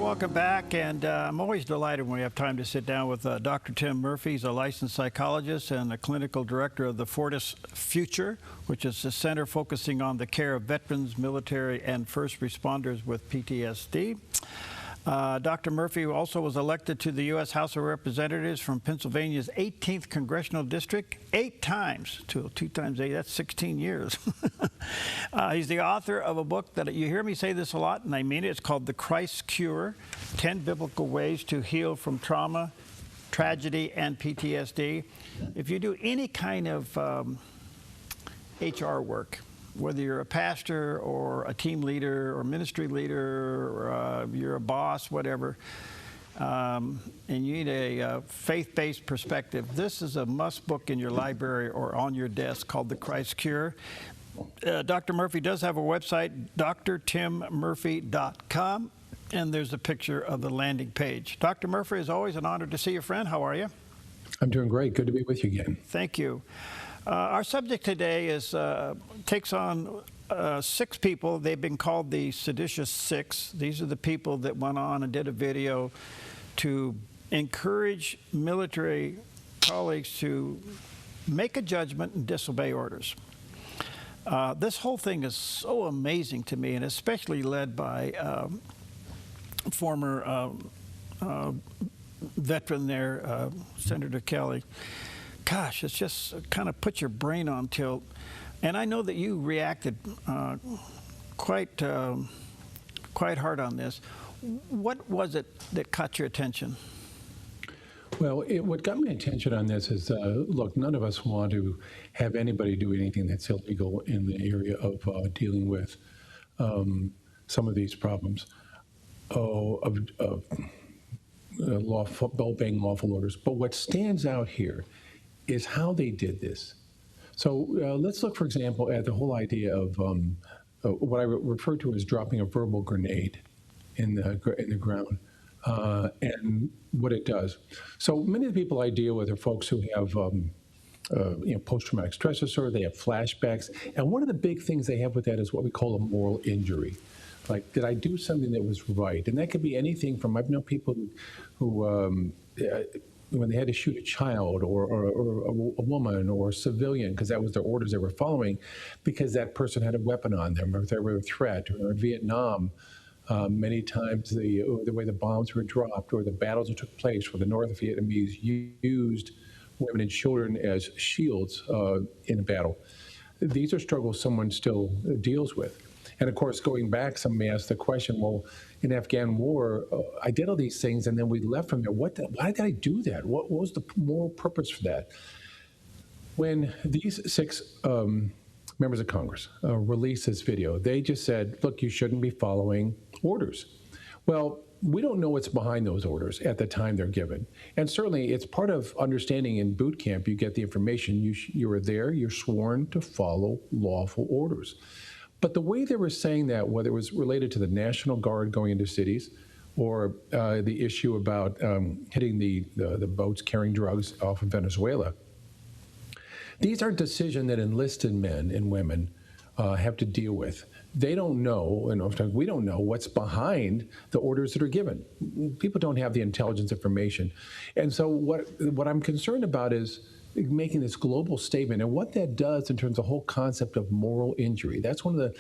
welcome back. And I'm always delighted when we have time to sit down with Dr. Tim Murphy. He's a licensed psychologist and the clinical director of the Fortis Future, which is a center focusing on the care of veterans, military, and first responders with PTSD. Dr. Murphy also was elected to the U.S. House of Representatives from Pennsylvania's 18th Congressional District 8 times. 2 times 8, that's 16 years. He's the author of a book that you hear me say this a lot, and I mean it. It's called The Christ Cure, 10 Biblical Ways to Heal from Trauma, Tragedy, and PTSD. If you do any kind of HR work, whether you're a pastor or a team leader or ministry leader or you're a boss, whatever, and you need a faith-based perspective, this is a must book in your library or on your desk called The Christ Cure. Dr. Murphy does have a website, drtimmurphy.com, and there's a picture of the landing page. Dr. Murphy, it's always an honor to see you, friend. How are you? I'm doing great. Good to be with you again. Thank you. Our subject today is takes on 6 people. They've been called the Seditious Six. These are the people that went on and did a video to encourage military colleagues to make a judgment and disobey orders. This whole thing is so amazing to me, and especially led by former veteran there, Senator Kelly. Gosh, it's just kind of put your brain on tilt. And I know that you reacted quite hard on this. What was it that caught your attention? Well, what got my attention on this is, look, none of us want to have anybody do anything that's illegal in the area of dealing with some of these problems of obeying lawful orders. But what stands out here is how they did this. So let's look, for example, at the whole idea of what I refer to as dropping a verbal grenade in the ground and what it does. So many of the people I deal with are folks who have post-traumatic stress disorder, they have flashbacks, and one of the big things they have with that is what we call a moral injury. Like, did I do something that was right? And that could be anything from, I've known people who when they had to shoot a child or a woman or a civilian, because that was their orders they were following, because that person had a weapon on them, or they were a threat, or in Vietnam, many times the way the bombs were dropped or the battles that took place where the North Vietnamese used women and children as shields in a battle. These are struggles someone still deals with. And of course, going back, some may ask the question, well, in Afghan war, I did all these things and then we left from there. Why did I do that? What was the moral purpose for that? When these 6 members of Congress released this video, they just said, look, you shouldn't be following orders. Well, we don't know what's behind those orders at the time they're given. And certainly it's part of understanding in boot camp, you get the information, you are there, you're sworn to follow lawful orders. But the way they were saying that, whether it was related to the National Guard going into cities or the issue about hitting the boats carrying drugs off of Venezuela, these are decisions that enlisted men and women have to deal with. They don't know, and oftentimes we don't know what's behind the orders that are given. People don't have the intelligence information. And so what I'm concerned about is making this global statement and what that does in terms of the whole concept of moral injury. That's one of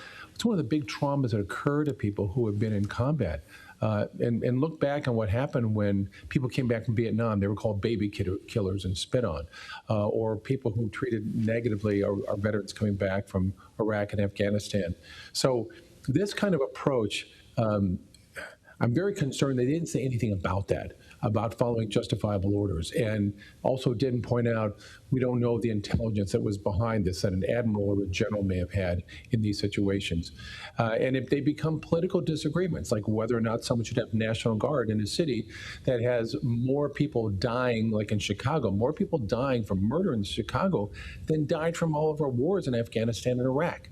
the big traumas that occur to people who have been in combat. And look back on what happened when people came back from Vietnam. They were called baby killers and spit on, or people who treated negatively our veterans coming back from Iraq and Afghanistan. So this kind of approach, I'm very concerned they didn't say anything about that, about following justifiable orders, and also didn't point out we don't know the intelligence that was behind this that an admiral or a general may have had in these situations. And if they become political disagreements, like whether or not someone should have National Guard in a city that has more people dying, like in Chicago, more people dying from murder in Chicago than died from all of our wars in Afghanistan and Iraq.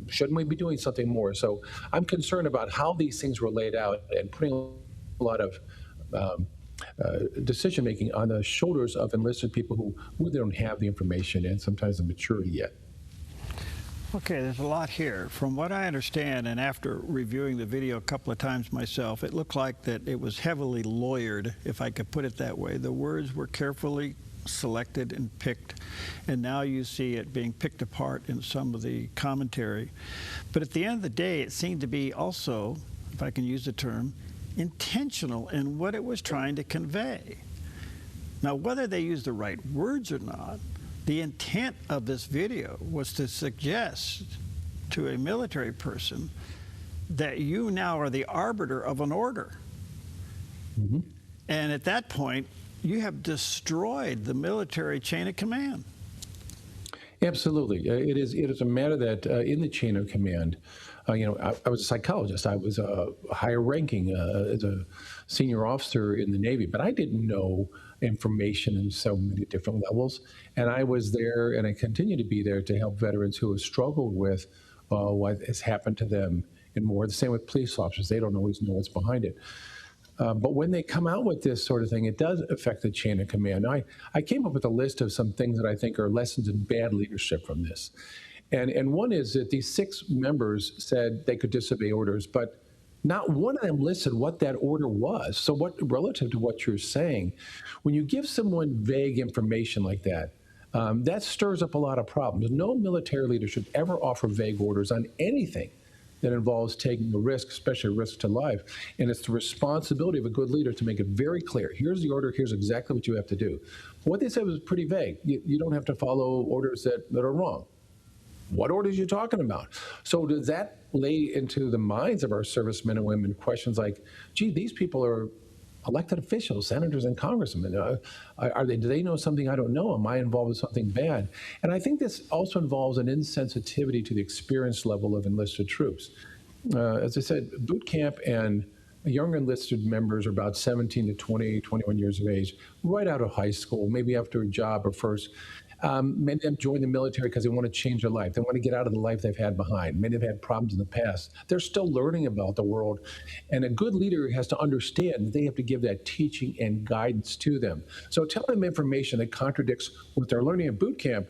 Shouldn't we be doing something more? So I'm concerned about how these things were laid out and putting a lot of decision-making on the shoulders of enlisted people who really don't have the information and sometimes the maturity yet. Okay, there's a lot here. From what I understand, and after reviewing the video a couple of times myself, it looked like that it was heavily lawyered, if I could put it that way. The words were carefully selected and picked, and now you see it being picked apart in some of the commentary. But at the end of the day, it seemed to be also, if I can use the term, intentional in what it was trying to convey. Now, whether they used the right words or not, the intent of this video was to suggest to a military person that you now are the arbiter of an order. Mm-hmm. And at that point, you have destroyed the military chain of command. Absolutely. It is a matter that in the chain of command, I was a psychologist. I was higher ranking as a senior officer in the Navy, but I didn't know information in so many different levels. And I was there, and I continue to be there to help veterans who have struggled with what has happened to them and more. The same with police officers. They don't always know what's behind it. But when they come out with this sort of thing, it does affect the chain of command. I came up with a list of some things that I think are lessons in bad leadership from this. And one is that these 6 members said they could disobey orders, but not one of them listed what that order was. So relative to what you're saying, when you give someone vague information like that, that stirs up a lot of problems. No military leader should ever offer vague orders on anything that involves taking a risk, especially a risk to life. And it's the responsibility of a good leader to make it very clear. Here's the order. Here's exactly what you have to do. What they said was pretty vague. You don't have to follow orders that are wrong. What orders are you talking about? So does that lay into the minds of our servicemen and women questions like, gee, these people are elected officials, senators and congressmen. Do they know something I don't know? Am I involved with something bad? And I think this also involves an insensitivity to the experience level of enlisted troops. As I said, boot camp and younger enlisted members are about 17 to 20, 21 years of age, right out of high school, maybe after a job or first. Many of them join the military because they want to change their life. They want to get out of the life they've had behind. Many have had problems in the past. They're still learning about the world. And a good leader has to understand that they have to give that teaching and guidance to them. So telling them information that contradicts what they're learning at boot camp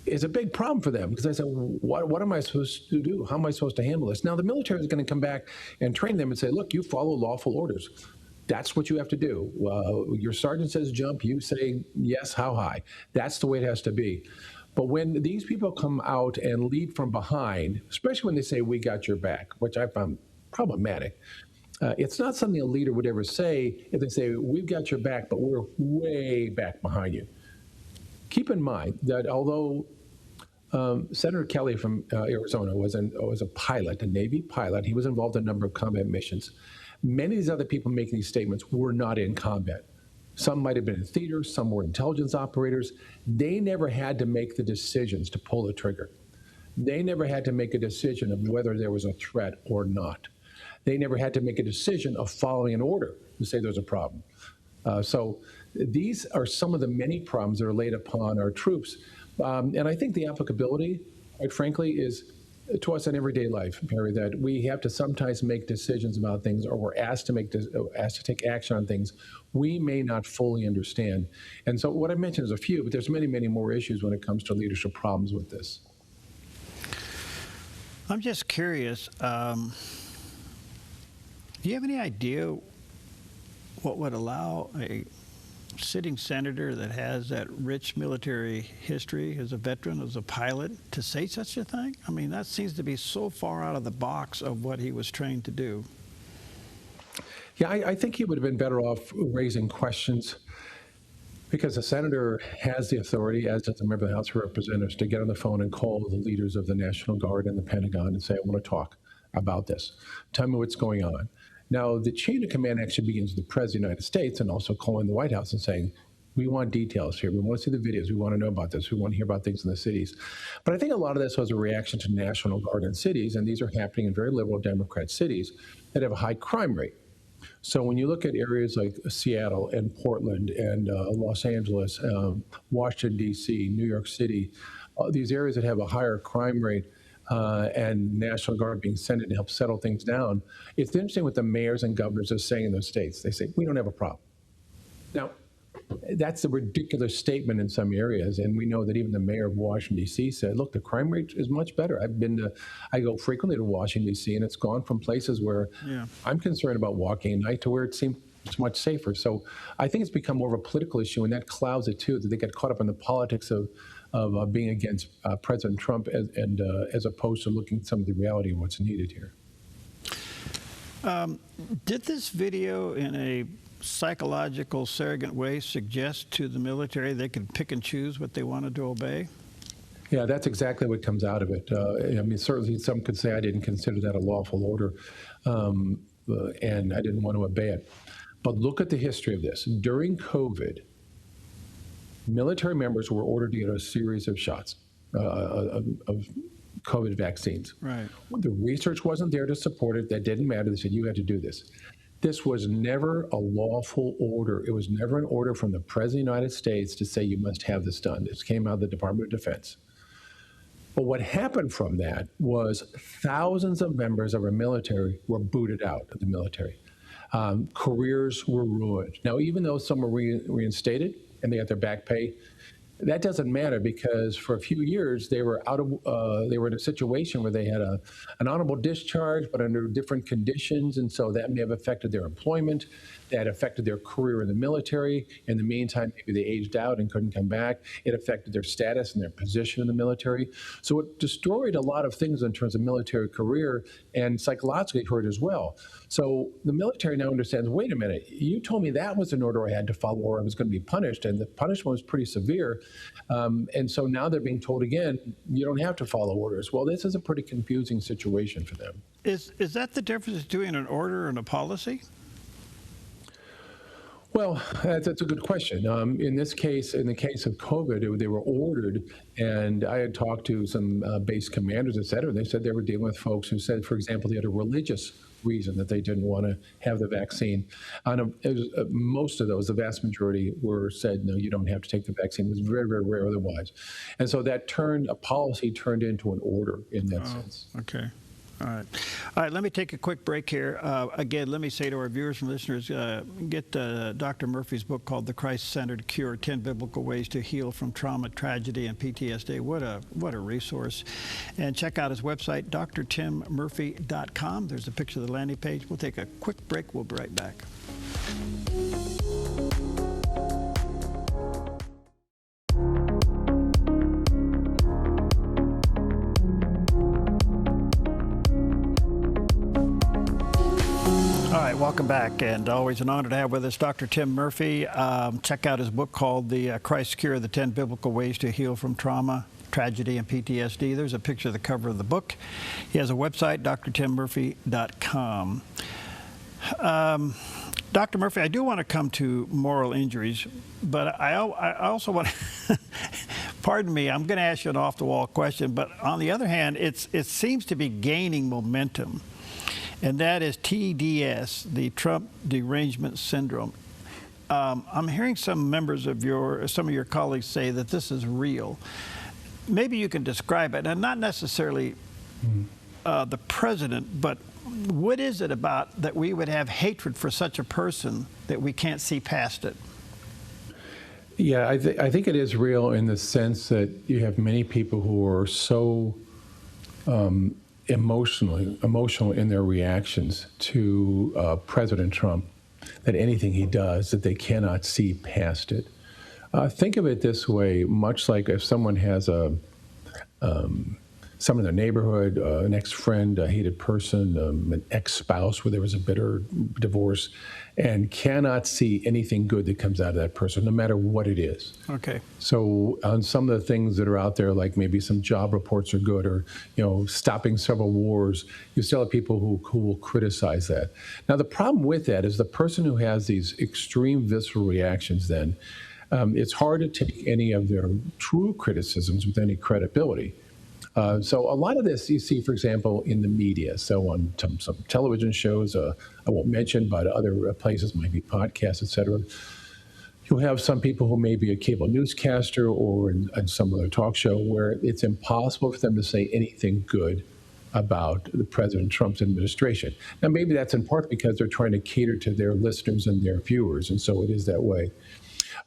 is a big problem for them, because I said, what am I supposed to do? How am I supposed to handle this? Now, the military is going to come back and train them and say, look, you follow lawful orders. That's what you have to do. Your sergeant says jump, you say yes, how high? That's the way it has to be. But when these people come out and lead from behind, especially when they say, we got your back, which I found problematic, it's not something a leader would ever say if they say, we've got your back, but we're way back behind you. Keep in mind that although Senator Kelly from Arizona was a pilot, a Navy pilot, he was involved in a number of combat missions. Many of these other people making these statements were not in combat. Some might have been in theater, some were intelligence operators. They never had to make the decisions to pull the trigger. They never had to make a decision of whether there was a threat or not. They never had to make a decision of following an order to say there's a problem. So these are some of the many problems that are laid upon our troops. And I think the applicability, quite frankly, is to us in everyday life, Perry, that we have to sometimes make decisions about things, or we're asked to take action on things we may not fully understand. And so what I mentioned is a few, but there's many, many more issues when it comes to leadership problems with this. I'm just curious, do you have any idea what would allow a sitting senator that has that rich military history as a veteran, as a pilot, to say such a thing? I mean, that seems to be so far out of the box of what he was trained to do. Yeah, I think he would have been better off raising questions, because a senator has the authority, as does a member of the House of Representatives, to get on the phone and call the leaders of the National Guard and the Pentagon and say, I want to talk about this. Tell me what's going on. Now, the chain of command actually begins with the President of the United States, and also calling the White House and saying, we want details here. We want to see the videos. We want to know about this. We want to hear about things in the cities. But I think a lot of this was a reaction to National Guard in cities, and these are happening in very liberal Democrat cities that have a high crime rate. So when you look at areas like Seattle and Portland and Los Angeles, Washington, D.C., New York City, these areas that have a higher crime rate, and National Guard being sent in to help settle things down, it's interesting what the mayors and governors are saying in those states. They say, we don't have a problem. Now, That's a ridiculous statement in some areas, and we know that even the mayor of Washington D.C. said, "Look, the crime rate is much better." I go frequently to Washington D.C., and it's gone from places where Yeah. I'm concerned about walking at night to where it seems it's much safer. So I think it's become more of a political issue, and that clouds it too. That they get caught up in the politics of being against President Trump, as opposed to looking at some of the reality of what's needed here. Did this video in a psychological, surrogate way suggest to the military they could pick and choose what they wanted to obey? Yeah, that's exactly what comes out of it. I mean, certainly some could say I didn't consider that a lawful order, and I didn't want to obey it. But look at the history of this. During COVID, military members were ordered to get a series of shots of COVID vaccines. Right. The research wasn't there to support it. That didn't matter. They said, you had to do this. This was never a lawful order. It was never an order from the President of the United States to say you must have this done. This came out of the Department of Defense. But what happened from that was thousands of members of our military were booted out of the military. Careers were ruined. Now, even though some were reinstated and they got their back pay, that doesn't matter because for a few years they were they were in a situation where they had an honorable discharge, but under different conditions, and so that may have affected their employment. That affected their career in the military. In the meantime, maybe they aged out and couldn't come back. It affected their status and their position in the military. So it destroyed a lot of things in terms of military career and psychologically hurt as well. So the military now understands, wait a minute, you told me that was an order I had to follow or I was going to be punished, and the punishment was pretty severe. And so now they're being told again, you don't have to follow orders. Well, this is a pretty confusing situation for them. Is that the difference between an order and a policy? Well, that's a good question. In this case, in the case of COVID, they were ordered, and I had talked to some base commanders, et cetera, and they said they were dealing with folks who said, for example, they had a religious reason that they didn't want to have the vaccine. Most of those, the vast majority, were said, no, you don't have to take the vaccine. It was very, very rare otherwise. And so that a policy turned into an order in that sense. Okay. All right. All right, let me take a quick break here. Again, let me say to our viewers and listeners, get Dr. Murphy's book called The Christ-Centered Cure, 10 Biblical Ways to Heal from Trauma, Tragedy, and PTSD. What a resource. And check out his website, drtimmurphy.com. There's a picture of the landing page. We'll take a quick break. We'll be right back. Welcome back, and always an honor to have with us Dr. Tim Murphy. Check out his book called The Christ Cure, the 10 Biblical Ways to Heal from Trauma, Tragedy, and PTSD. There's a picture of the cover of the book. He has a website, drtimmurphy.com. Dr. Murphy, I do want to come to moral injuries, but I also want to, pardon me, I'm going to ask you an off-the-wall question, but on the other hand, it seems to be gaining momentum. And that is TDS, the Trump Derangement Syndrome. I'm hearing some members of some of your colleagues say that this is real. Maybe you can describe it, and not necessarily the president, but what is it about that we would have hatred for such a person that we can't see past it? Yeah, I think it is real in the sense that you have many people who are so emotional in their reactions to President Trump, that anything he does, that they cannot see past it. Think of it this way, much like if someone has someone in their neighborhood, an ex-friend, a hated person, an ex-spouse where there was a bitter divorce, and cannot see anything good that comes out of that person, no matter what it is. Okay. So on some of the things that are out there, like maybe some job reports are good, or stopping several wars, you still have people who will criticize that. Now the problem with that is the person who has these extreme visceral reactions, then it's hard to take any of their true criticisms with any credibility. So a lot of this you see, for example, in the media. So on some television shows, I won't mention, but other places, might be podcasts, et cetera. You'll have some people who may be a cable newscaster or in some other talk show where it's impossible for them to say anything good about the President Trump's administration. Now, maybe that's in part because they're trying to cater to their listeners and their viewers, and so it is that way.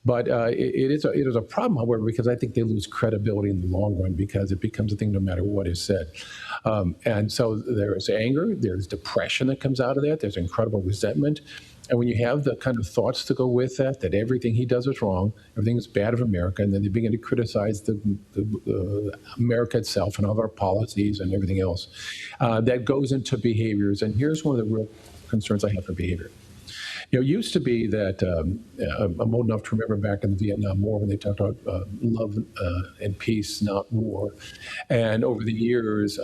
But it is a problem, however, because I think they lose credibility in the long run because it becomes a thing no matter what is said. And so there is anger, there's depression that comes out of that, there's incredible resentment. And when you have the kind of thoughts to go with that, that everything he does is wrong, everything is bad of America, and then they begin to criticize America itself and all of our policies and everything else, that goes into behaviors. And here's one of the real concerns I have for behavior. It used to be that I'm old enough to remember back in the Vietnam War when they talked about love and peace, not war. And over the years,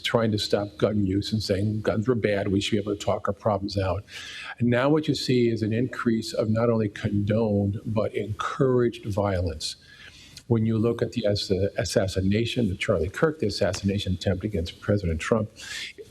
trying to stop gun use and saying guns were bad, we should be able to talk our problems out. And now what you see is an increase of not only condoned, but encouraged violence. When you look at the assassination of Charlie Kirk, the assassination attempt against President Trump,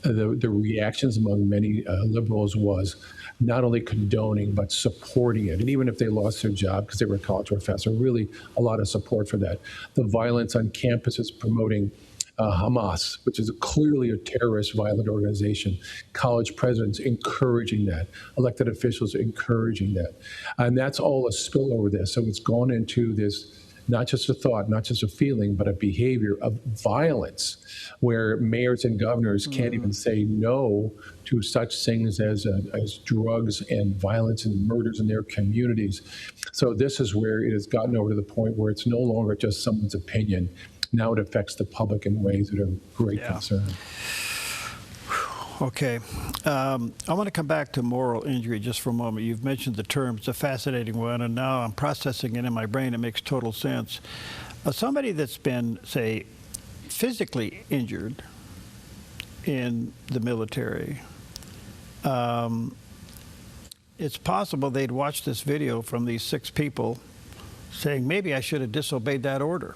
the reactions among many liberals was not only condoning, but supporting it. And even if they lost their job because they were a college professor, really a lot of support for that. The violence on campuses promoting Hamas, which is clearly a terrorist, violent organization. College presidents encouraging that. Elected officials encouraging that. And that's all a spillover this. So it's gone into this, not just a thought, not just a feeling, but a behavior of violence where mayors and governors can't even say no to such things as drugs and violence and murders in their communities. So this is where it has gotten over to the point where it's no longer just someone's opinion. Now it affects the public in ways that are of great concern. Okay. I want to come back to moral injury just for a moment. You've mentioned the term. It's a fascinating one, and now I'm processing it in my brain. It makes total sense. Somebody that's been, say, physically injured in the military, it's possible they'd watch this video from these 6 people saying, maybe I should have disobeyed that order.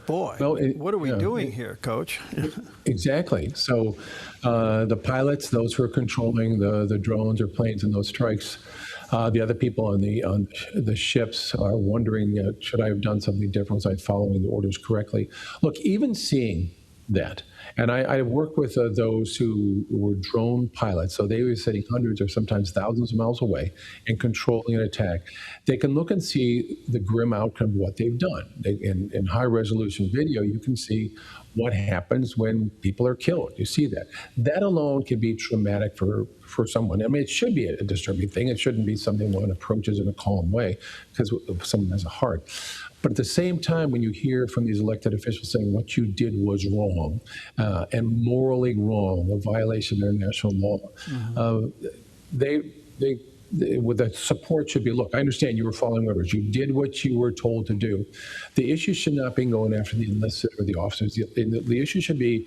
Boy, well, what are we doing here, Coach? Exactly. So the pilots, those who are controlling the drones or planes in those strikes, the other people on the ships are wondering, should I have done something different? Was I following the orders correctly? Look, even seeing that, and I work with those who were drone pilots, so they were sitting hundreds or sometimes thousands of miles away and controlling an attack. They can look and see the grim outcome of what they've done. In high-resolution video, you can see what happens when people are killed. You see that. That alone can be traumatic for someone. I mean, it should be a disturbing thing. It shouldn't be something one approaches in a calm way because someone has a heart. But at the same time, when you hear from these elected officials saying what you did was wrong and morally wrong, a violation of international law, with the support should be, look, I understand you were following orders. You did what you were told to do. The issue should not be going after the enlisted or the officers. The issue should be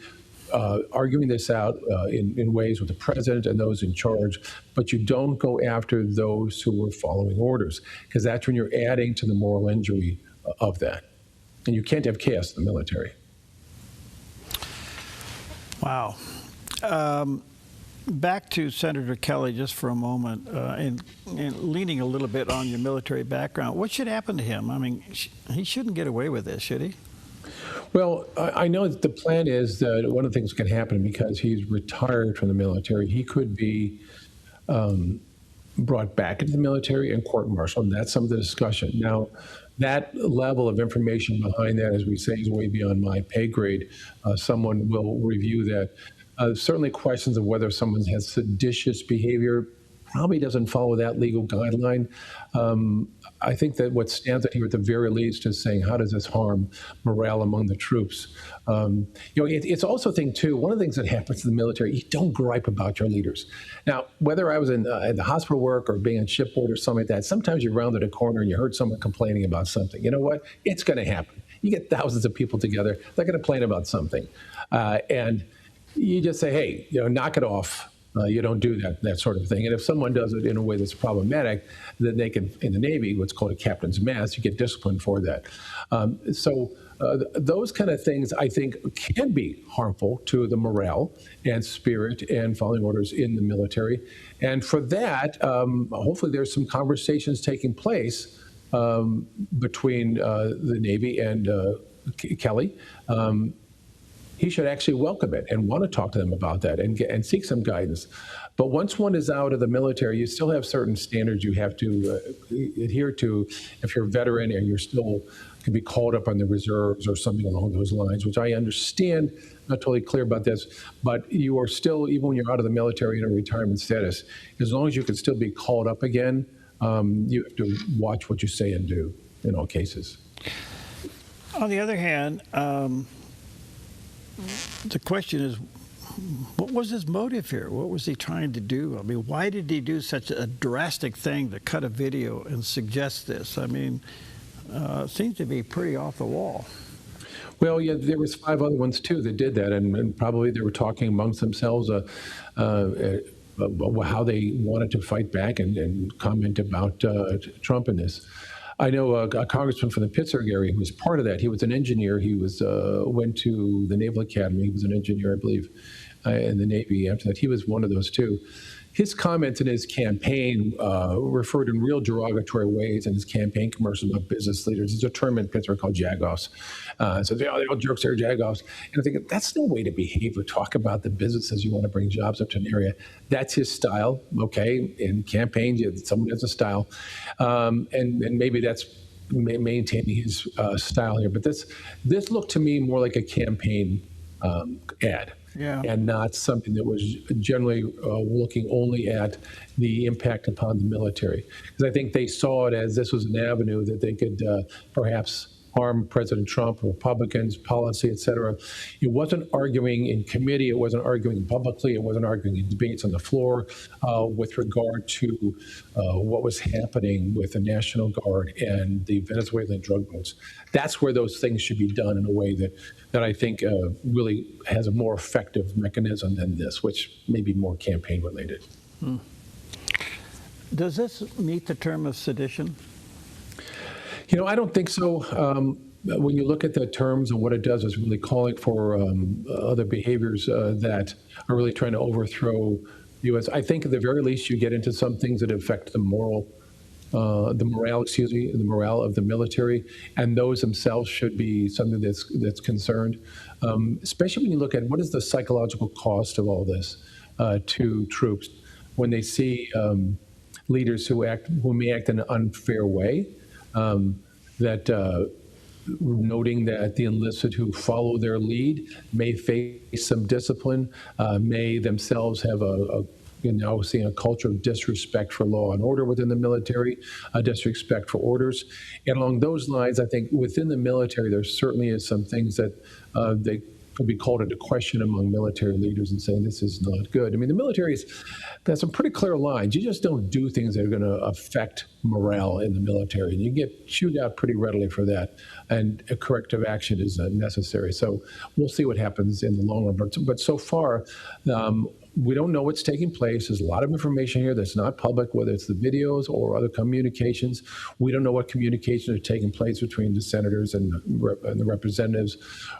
arguing this out in ways with the president and those in charge, but you don't go after those who were following orders, because that's when you're adding to the moral injury of that. And you can't have chaos in the military. Wow. Back to Senator Kelly just for a moment, and leaning a little bit on your military background. What should happen to him? I mean, he shouldn't get away with this, should he? Well, I know that the plan is that one of the things that can happen because he's retired from the military, he could be brought back into the military and court-martialed, and that's some of the discussion. Now, that level of information behind that, as we say, is way beyond my pay grade. Someone will review that. Certainly questions of whether someone has seditious behavior probably doesn't follow that legal guideline. I think that what stands out here at the very least is saying, how does this harm morale among the troops? It's also a thing, too, one of the things that happens in the military, you don't gripe about your leaders. Now, whether I was in the hospital work or being on shipboard or something like that, sometimes you rounded a corner and you heard someone complaining about something. You know what? It's going to happen. You get thousands of people together, they're going to complain about something. And you just say, hey, knock it off. You don't do that sort of thing. And if someone does it in a way that's problematic, then they can, in the Navy, what's called a captain's mast, you get disciplined for that. So those kind of things, I think, can be harmful to the morale and spirit and following orders in the military. And for that, hopefully there's some conversations taking place between the Navy and Kelly. He should actually welcome it and want to talk to them about that and seek some guidance. But once one is out of the military, you still have certain standards you have to adhere to if you're a veteran and you're still can be called up on the reserves or something along those lines, which I understand, not totally clear about this, but you are still, even when you're out of the military in a retirement status, as long as you can still be called up again, you have to watch what you say and do in all cases. On the other hand, the question is, what was his motive here? What was he trying to do? I mean, why did he do such a drastic thing to cut a video and suggest this? I mean, it seems to be pretty off the wall. Well, yeah, there was 5 other ones too that did that, and probably they were talking amongst themselves how they wanted to fight back and comment about Trump in this. I know a congressman from the Pittsburgh area who was part of that. He was an engineer. He was went to the Naval Academy. He was an engineer, I believe, in the Navy. After that, he was one of those too. His comments in his campaign referred in real derogatory ways in his campaign commercials about business leaders. There's a term in Pittsburgh called jagoffs. So they're all jerks, they're jagoffs. And I think that's no way to behave or talk about the businesses you want to bring jobs up to an area. That's his style, okay? In campaigns, someone has a style. And maybe that's maintaining his style here. But this looked to me more like a campaign ad. Yeah. And not something that was generally looking only at the impact upon the military. Because I think they saw it as this was an avenue that they could perhaps harm President Trump, Republicans, policy, et cetera. It wasn't arguing in committee. It wasn't arguing publicly. It wasn't arguing in debates on the floor with regard to what was happening with the National Guard and the Venezuelan drug boats. That's where those things should be done in a way that I think really has a more effective mechanism than this, which may be more campaign related. Does this meet the term of sedition? You know, I don't think so. When you look at the terms and what it does is really calling for other behaviors that are really trying to overthrow the U.S. I think at the very least you get into some things that affect the morale of the military, and those themselves should be something that's concerned, especially when you look at what is the psychological cost of all this to troops when they see leaders who may act in an unfair way. Noting that the enlisted who follow their lead may face some discipline, may themselves have seeing a culture of disrespect for law and order within the military, disrespect for orders. And along those lines, I think within the military, there certainly is some things that they could be called into question among military leaders and saying this is not good. I mean, the military has some pretty clear lines. You just don't do things that are going to affect morale in the military. And you get chewed out pretty readily for that. And a corrective action is necessary. So we'll see what happens in the long run. But so far, we don't know what's taking place. There's a lot of information here that's not public, whether it's the videos or other communications. We don't know what communications are taking place between the senators and the representatives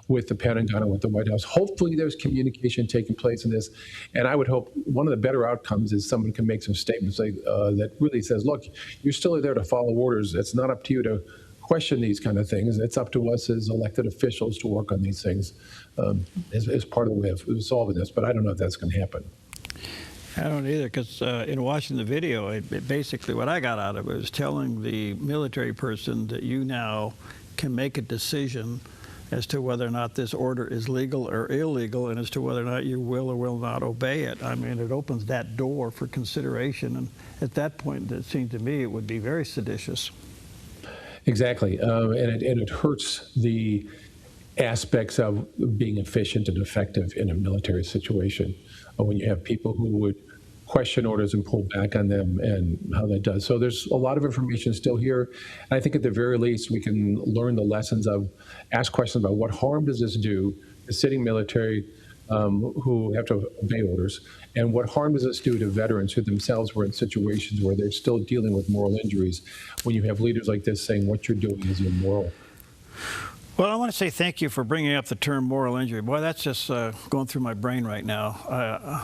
with the Pentagon and with the White House. Hopefully there's communication taking place in this. And I would hope one of the better outcomes is someone can make some statements that really says, look, you're still there to follow orders. It's not up to you to question these kind of things. It's up to us as elected officials to work on these things as part of the way of solving this. But I don't know if that's going to happen. I don't either, because in watching the video, it basically what I got out of it was telling the military person that you now can make a decision as to whether or not this order is legal or illegal, and as to whether or not you will or will not obey it. I mean, it opens that door for consideration, and at that point, it seemed to me it would be very seditious. Exactly, and it hurts the aspects of being efficient and effective in a military situation when you have people who would question orders and pull back on them, and how that does. So there's a lot of information still here. And I think at the very least we can learn the lessons of, ask questions about what harm does this do to sitting military who have to obey orders, and what harm does this do to veterans who themselves were in situations where they're still dealing with moral injuries when you have leaders like this saying what you're doing is immoral. Well, I want to say thank you for bringing up the term moral injury. Boy, that's just going through my brain right now.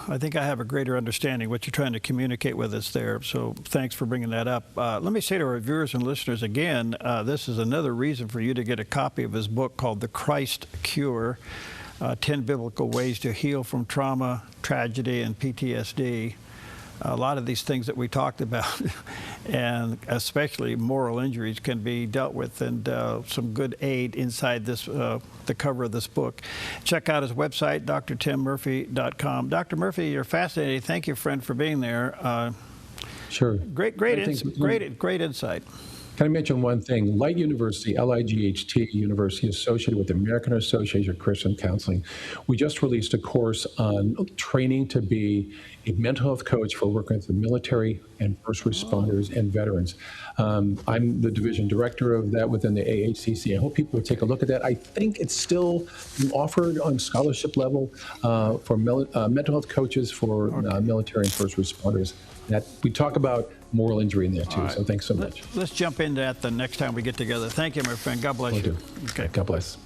I think I have a greater understanding what you're trying to communicate with us there, so thanks for bringing that up. Let me say to our viewers and listeners again, this is another reason for you to get a copy of his book called The Christ Cure, 10 Biblical Ways to Heal from Trauma, Tragedy, and PTSD. a lot of these things that we talked about, and especially moral injuries, can be dealt with, and some good aid inside this, the cover of this book. Check out his website, drtimmurphy.com. Dr. Murphy, you're fascinating. Thank you, friend, for being there. Sure. Great insight. Can I mention one thing? Light University, L-I-G-H-T University, associated with the American Association of Christian Counseling. We just released a course on training to be a mental health coach for working with the military and first responders and veterans. I'm the division director of that within the AHCC. I hope people will take a look at that. I think it's still offered on scholarship level for mental health coaches for military and first responders. That we talk about moral injury in there too. So thanks so much. Let's jump into that the next time we get together. Thank you, my friend. God bless you. Okay. God bless.